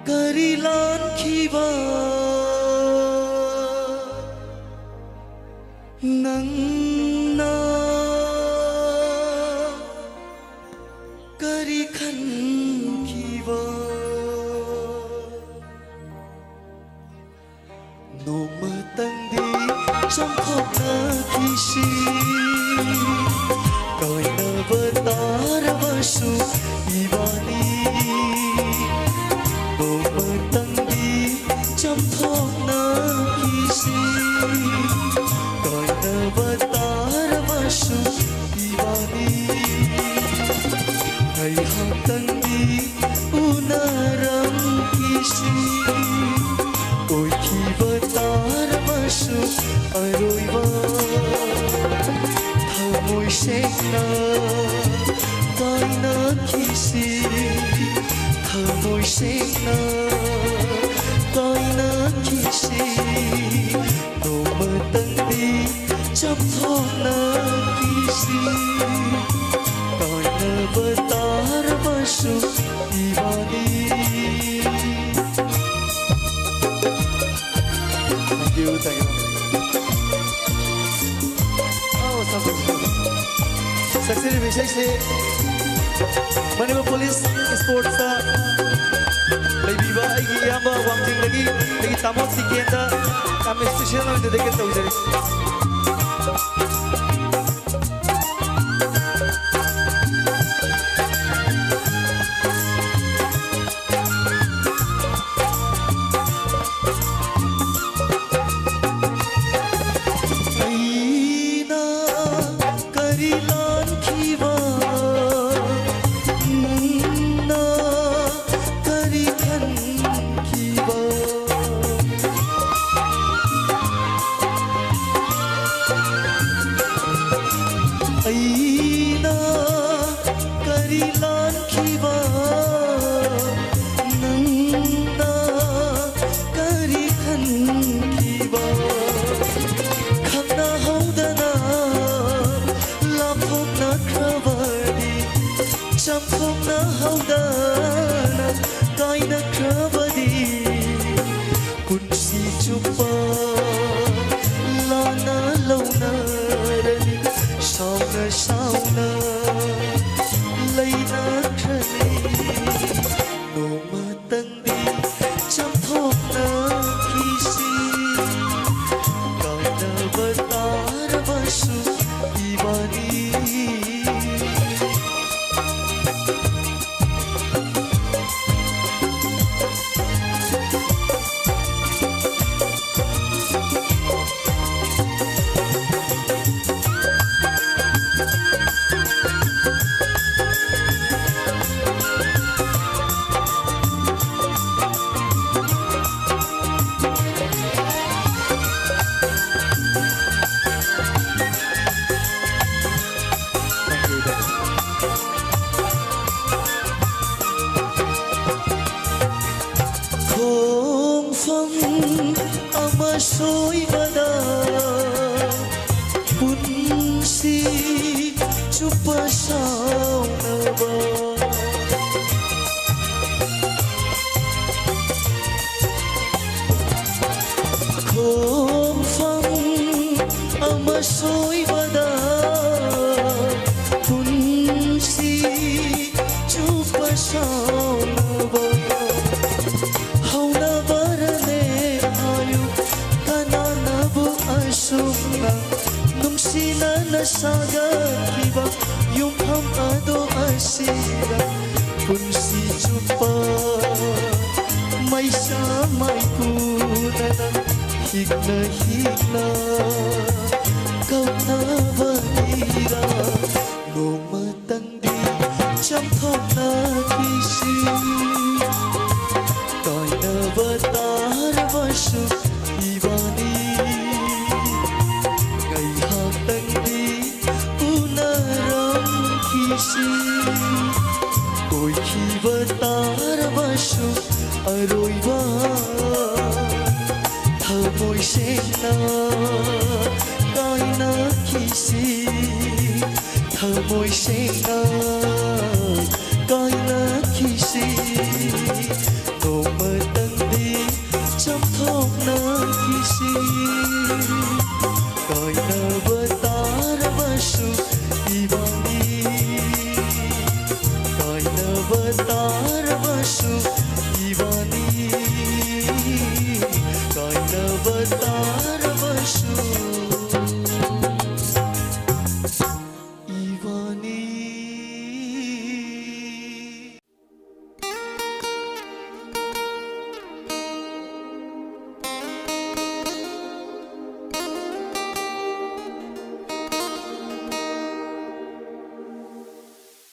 Karilan khiba nang na kari khan khiba noma tangdi trong khóc na kisi koi na batar basu ibani noma tangdi trong khóc na kisi koi na batar basu ibani hai ha tangdi unaram kisi oi khi batar basu aroiba thamoi sena kai na kisi thamoi sena kai na kisi noma tangdi chap thok na kisi kai na batar basu ibani. Thank you. Saksi विषय से Manipur police sports लेबीबा आइगी यामा Wangjing लगी तामो सिकेंदा काम station में देखे तो उधर thơ môi xinh ơi अवतार वशु